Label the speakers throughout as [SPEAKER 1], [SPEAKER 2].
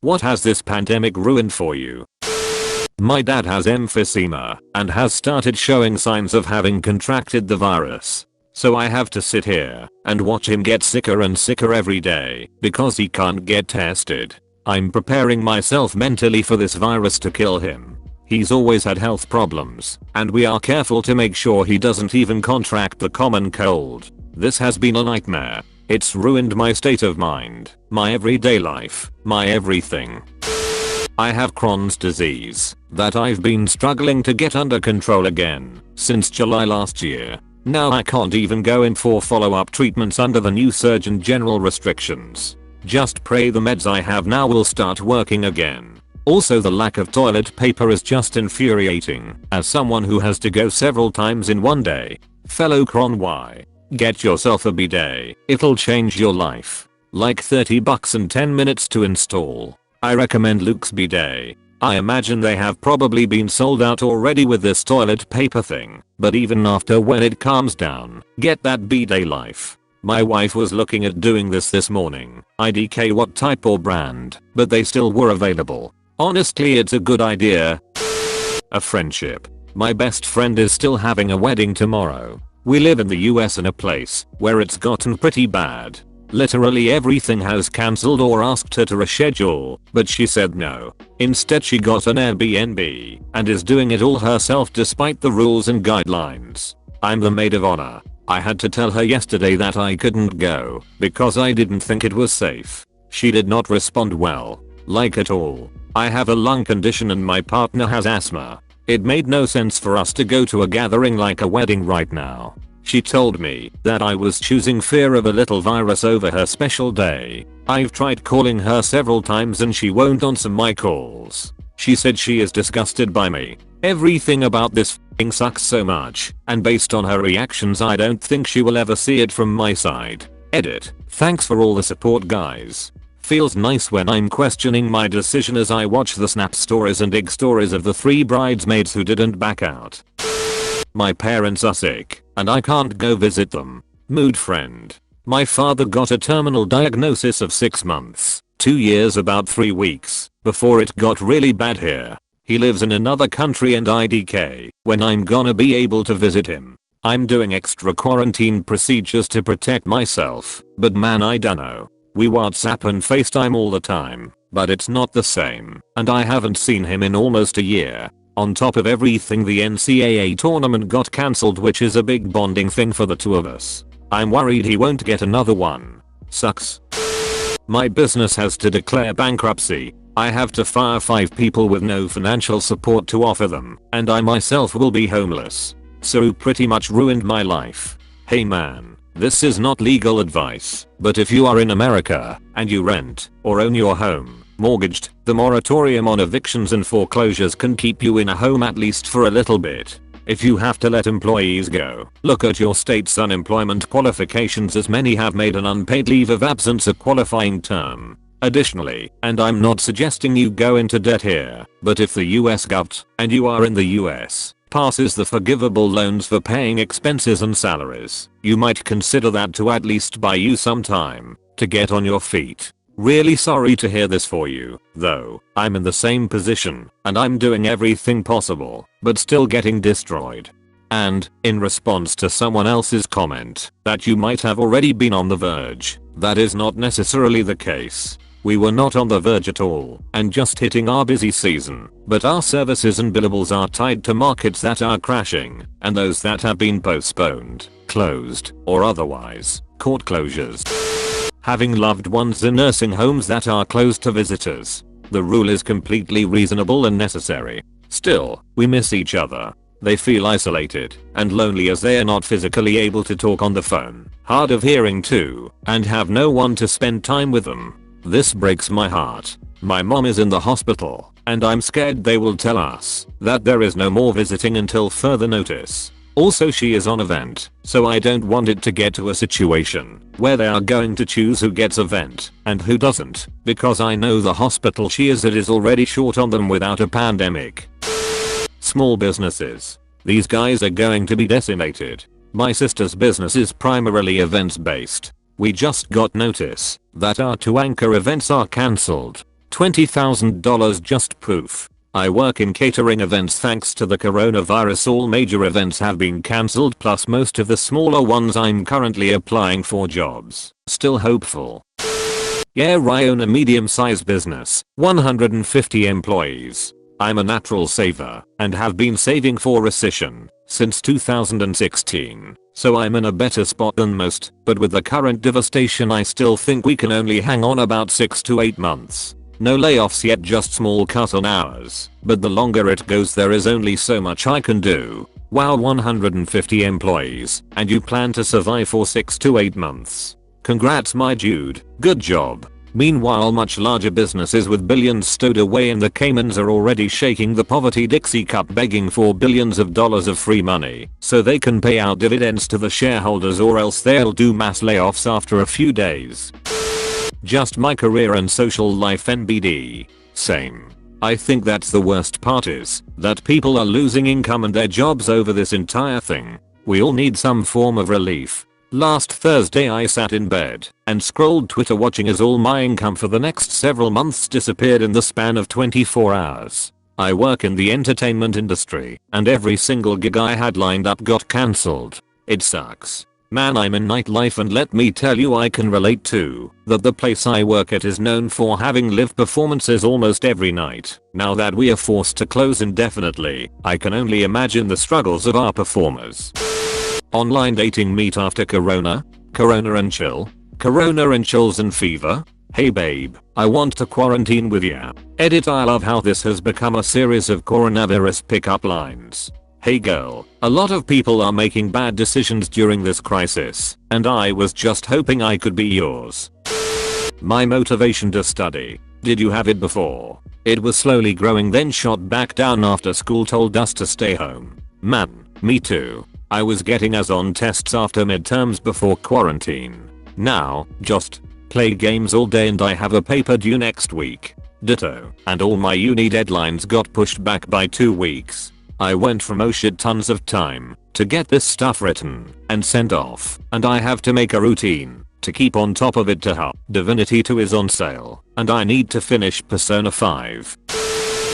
[SPEAKER 1] What has this pandemic ruined for you? My dad has emphysema and has started showing signs of having contracted the virus. So I have to sit here and watch him get sicker and sicker every day because he can't get tested. I'm preparing myself mentally for this virus to kill him. He's always had health problems, and we are careful to make sure he doesn't even contract the common cold. This has been a nightmare. It's ruined my state of mind, my everyday life, my everything. I have Crohn's disease that I've been struggling to get under control again since July last year. Now I can't even go in for follow-up treatments under the new Surgeon General restrictions. Just pray the meds I have now will start working again. Also, the lack of toilet paper is just infuriating as someone who has to go several times in one day. Fellow Cron Y, get yourself a bidet. It'll change your life. Like $30 and 10 minutes to install. I recommend Luke's bidet. I imagine they have probably been sold out already with this toilet paper thing, but even after, when it calms down, get that bidet life. My wife was looking at doing this morning. IDK what type or brand, but they still were available. Honestly, it's a good idea. A friendship. My best friend is still having a wedding tomorrow. We live in the US in a place where it's gotten pretty bad. Literally everything has cancelled or asked her to reschedule, but she said no. Instead, she got an Airbnb and is doing it all herself despite the rules and guidelines. I'm the maid of honor. I had to tell her yesterday that I couldn't go because I didn't think it was safe. She did not respond well, like at all. I have a lung condition and my partner has asthma. It made no sense for us to go to a gathering like a wedding right now. She told me that I was choosing fear of a little virus over her special day. I've tried calling her several times and she won't answer my calls. She said she is disgusted by me. Everything about this f***ing sucks so much, and based on her reactions I don't think she will ever see it from my side. Edit. Thanks for all the support, guys. Feels nice when I'm questioning my decision as I watch the Snap stories and IG stories of the 3 bridesmaids who didn't back out. My parents are sick, and I can't go visit them. Mood friend. My father got a terminal diagnosis of 6 months, 2 years about 3 weeks, before it got really bad here. He lives in another country and IDK, when I'm gonna be able to visit him. I'm doing extra quarantine procedures to protect myself, but man, I dunno. We WhatsApp and FaceTime all the time, but it's not the same, and I haven't seen him in almost a year. On top of everything, the NCAA tournament got cancelled, which is a big bonding thing for the two of us. I'm worried he won't get another one. Sucks. My business has to declare bankruptcy. I have to fire 5 people with no financial support to offer them, and I myself will be homeless. So pretty much ruined my life. Hey man, this is not legal advice, but if you are in America and you rent or own your home mortgaged, the moratorium on evictions and foreclosures can keep you in a home at least for a little bit. If you have to let employees go, look at your state's unemployment qualifications, as many have made an unpaid leave of absence a qualifying term. Additionally, and I'm not suggesting you go into debt here, but if the US govt, and you are in the US, passes the forgivable loans for paying expenses and salaries, you might consider that to at least buy you some time to get on your feet. Really sorry to hear this for you, though. I'm in the same position, and I'm doing everything possible, but still getting destroyed. And, in response to someone else's comment that you might have already been on the verge, that is not necessarily the case. We were not on the verge at all, and just hitting our busy season, but our services and billables are tied to markets that are crashing, and those that have been postponed, closed, or otherwise, court closures. Having loved ones in nursing homes that are closed to visitors. The rule is completely reasonable and necessary. Still, we miss each other. They feel isolated and lonely as they are not physically able to talk on the phone, hard of hearing too, and have no one to spend time with them. This breaks my heart. My mom is in the hospital, and I'm scared they will tell us that there is no more visiting until further notice. Also, she is on a vent, so I don't want it to get to a situation where they are going to choose who gets a vent and who doesn't, because I know the hospital she is at is already short on them without a pandemic. Small businesses. These guys are going to be decimated. My sister's business is primarily events based. We just got notice that our 2 anchor events are cancelled. $20,000 just poof. I work in catering events. Thanks to the coronavirus, all major events have been cancelled, plus most of the smaller ones. I'm currently applying for jobs. Still hopeful. Yeah, I own a medium-sized business, 150 employees. I'm a natural saver and have been saving for recession since 2016. So I'm in a better spot than most, but with the current devastation I still think we can only hang on about 6 to 8 months. No layoffs yet, just small cut on hours, but the longer it goes there is only so much I can do. Wow, 150 employees, and you plan to survive for 6 to 8 months. Congrats my dude, good job. Meanwhile, much larger businesses with billions stowed away in the Caymans are already shaking the poverty Dixie cup, begging for billions of dollars of free money so they can pay out dividends to the shareholders, or else they'll do mass layoffs after a few days. Just my career and social life NBD. Same. I think that's the worst part, is that people are losing income and their jobs over this entire thing. We all need some form of relief. Last Thursday I sat in bed and scrolled Twitter watching as all my income for the next several months disappeared in the span of 24 hours. I work in the entertainment industry and every single gig I had lined up got cancelled. It sucks. Man, I'm in nightlife and let me tell you, I can relate to that. The place I work at is known for having live performances almost every night. Now that we are forced to close indefinitely, I can only imagine the struggles of our performers. Online dating meet after corona? Corona and chill? Corona and chills and fever? Hey babe, I want to quarantine with ya. Edit. I love how this has become a series of coronavirus pickup lines. Hey girl, a lot of people are making bad decisions during this crisis, and I was just hoping I could be yours. My motivation to study. Did you have it before? It was slowly growing, then shot back down after school told us to stay home. Man, me too. I was getting A's on tests after midterms before quarantine. Now, just play games all day and I have a paper due next week. Ditto. And all my uni deadlines got pushed back by 2 weeks. I went from oh shit tons of time to get this stuff written and sent off, and I have to make a routine to keep on top of it to help. Divinity 2 is on sale and I need to finish Persona 5.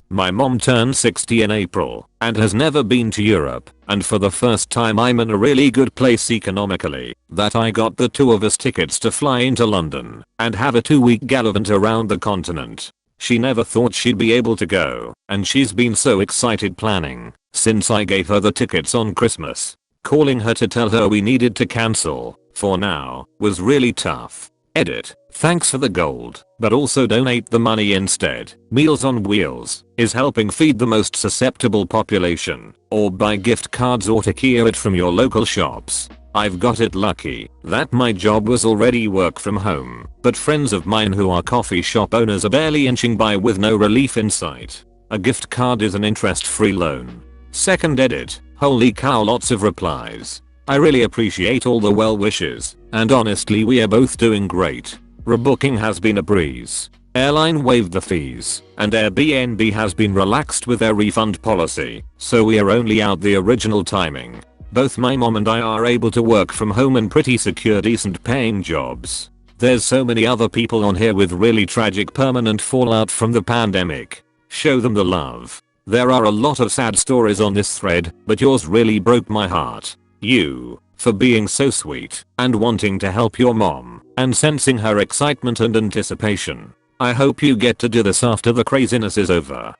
[SPEAKER 1] My mom turned 60 in April and has never been to Europe, and for the first time I'm in a really good place economically that I got the two of us tickets to fly into London and have a 2-week gallivant around the continent. She never thought she'd be able to go, and she's been so excited planning since I gave her the tickets on Christmas. Calling her to tell her we needed to cancel for now was really tough. Edit. Thanks for the gold, but also donate the money instead. Meals on Wheels is helping feed the most susceptible population, or buy gift cards or tequila it from your local shops. I've got it lucky that my job was already work from home, but friends of mine who are coffee shop owners are barely inching by with no relief in sight. A gift card is an interest-free loan. Second edit. Holy cow, lots of replies. I really appreciate all the well wishes, and honestly we are both doing great. Rebooking has been a breeze. Airline waived the fees, and Airbnb has been relaxed with their refund policy, so we are only out the original timing. Both my mom and I are able to work from home in pretty secure, decent paying jobs. There's so many other people on here with really tragic permanent fallout from the pandemic. Show them the love. There are a lot of sad stories on this thread, but yours really broke my heart. You, for being so sweet and wanting to help your mom and sensing her excitement and anticipation. I hope you get to do this after the craziness is over.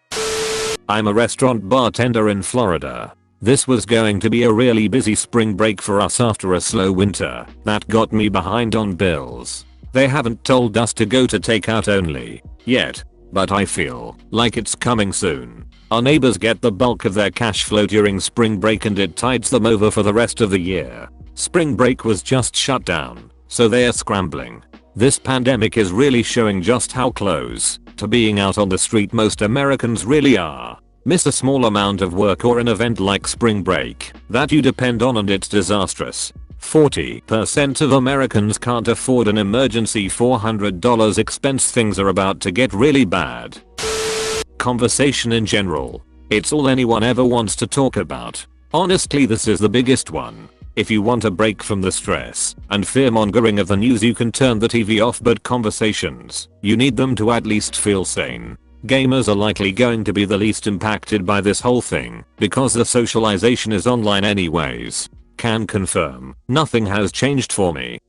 [SPEAKER 1] I'm a restaurant bartender in Florida. This was going to be a really busy spring break for us after a slow winter that got me behind on bills. They haven't told us to go to takeout only yet, but I feel like it's coming soon. Our neighbors get the bulk of their cash flow during spring break and it tides them over for the rest of the year. Spring break was just shut down, so they are scrambling. This pandemic is really showing just how close to being out on the street most Americans really are. Miss a small amount of work or an event like spring break that you depend on and it's disastrous. 40% of Americans can't afford an emergency $400 expense. Things are about to get really bad. Conversation in general. It's all anyone ever wants to talk about. Honestly, this is the biggest one. If you want a break from the stress and fear-mongering of the news, you can turn the TV off, but conversations, you need them to at least feel sane. Gamers are likely going to be the least impacted by this whole thing because the socialization is online anyways. Can confirm, nothing has changed for me.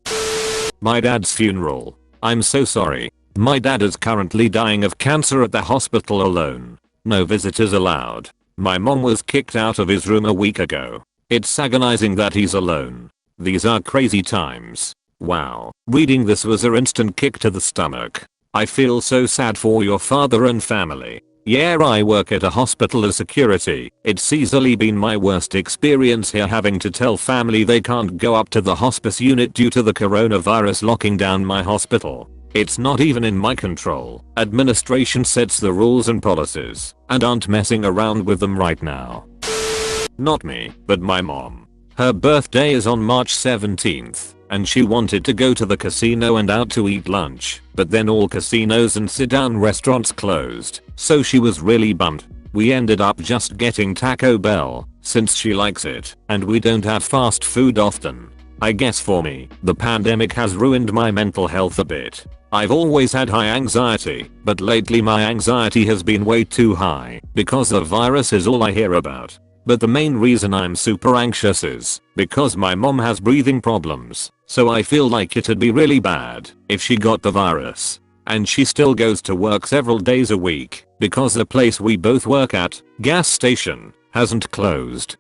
[SPEAKER 1] My dad's funeral. I'm so sorry. My dad is currently dying of cancer at the hospital alone. No visitors allowed. My mom was kicked out of his room a week ago. It's agonizing that he's alone. These are crazy times. Wow. Reading this was an instant kick to the stomach. I feel so sad for your father and family. Yeah, I work at a hospital as security. It's easily been my worst experience here, having to tell family they can't go up to the hospice unit due to the coronavirus locking down my hospital. It's not even in my control. Administration sets the rules and policies and aren't messing around with them right now. Not me, but my mom. Her birthday is on March 17th, and she wanted to go to the casino and out to eat lunch, but then all casinos and sit-down restaurants closed, so she was really bummed. We ended up just getting Taco Bell, since she likes it, and we don't have fast food often. I guess for me, the pandemic has ruined my mental health a bit. I've always had high anxiety, but lately my anxiety has been way too high, because the virus is all I hear about. But the main reason I'm super anxious is because my mom has breathing problems, so I feel like it'd be really bad if she got the virus. And she still goes to work several days a week because the place we both work at, gas station, hasn't closed.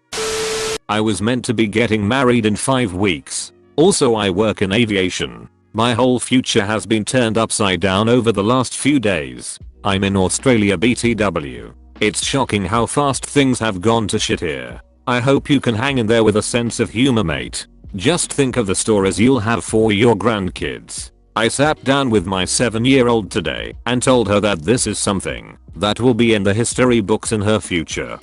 [SPEAKER 1] I was meant to be getting married in 5 weeks. Also, I work in aviation. My whole future has been turned upside down over the last few days. I'm in Australia BTW. It's shocking how fast things have gone to shit here. I hope you can hang in there with a sense of humor, mate. Just think of the stories you'll have for your grandkids. I sat down with my 7-year-old today and told her that this is something that will be in the history books in her future.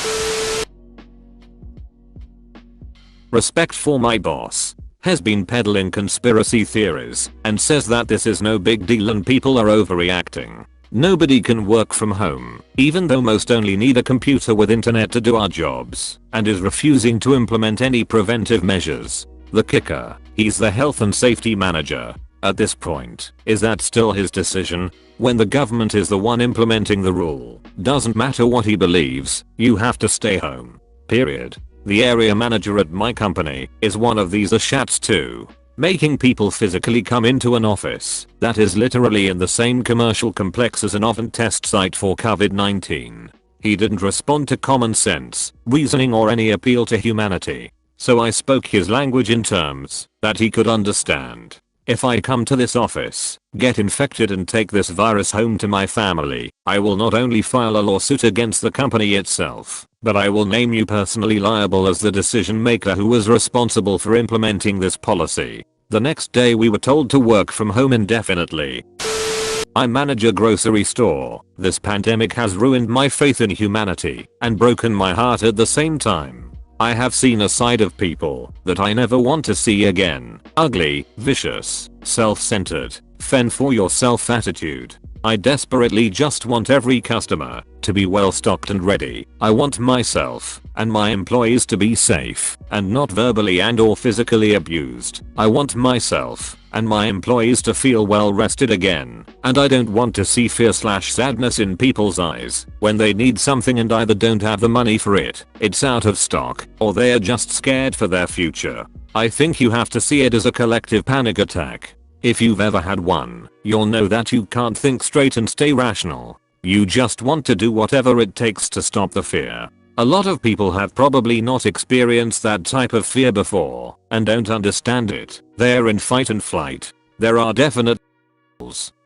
[SPEAKER 1] Respect for my boss has been peddling conspiracy theories and says that this is no big deal and people are overreacting. Nobody can work from home, even though most only need a computer with internet to do our jobs, and is refusing to implement any preventive measures. The kicker, he's the health and safety manager. At this point, is that still his decision? When the government is the one implementing the rule, doesn't matter what he believes, you have to stay home. Period. The area manager at my company is one of these ashats too. Making people physically come into an office that is literally in the same commercial complex as an oven test site for COVID-19. He didn't respond to common sense, reasoning or any appeal to humanity. So I spoke his language in terms that he could understand. If I come to this office, get infected and take this virus home to my family, I will not only file a lawsuit against the company itself, but I will name you personally liable as the decision maker who was responsible for implementing this policy. The next day we were told to work from home indefinitely. I manage a grocery store. This pandemic has ruined my faith in humanity and broken my heart at the same time. I have seen a side of people that I never want to see again. Ugly, vicious, self-centered, fend for yourself attitude. I desperately just want every customer to be well stocked and ready. I want myself and my employees to be safe and not verbally and or physically abused. I want myself and my employees to feel well rested again. And I don't want to see fear/sadness in people's eyes when they need something and either don't have the money for it, it's out of stock, or they are just scared for their future. I think you have to see it as a collective panic attack. If you've ever had one, you'll know that you can't think straight and stay rational. You just want to do whatever it takes to stop the fear. A lot of people have probably not experienced that type of fear before and don't understand it. They're in fight and flight. There are definite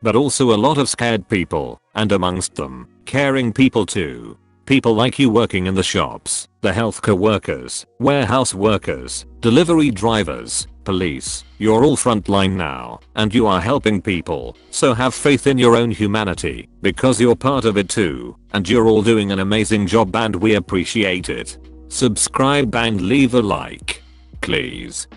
[SPEAKER 1] but also a lot of scared people, and amongst them, caring people too. People like you working in the shops, the healthcare workers, warehouse workers, delivery drivers, police. You're all frontline now, and you are helping people, so have faith in your own humanity, because you're part of it too, and you're all doing an amazing job and we appreciate it. Subscribe and leave a like. Please.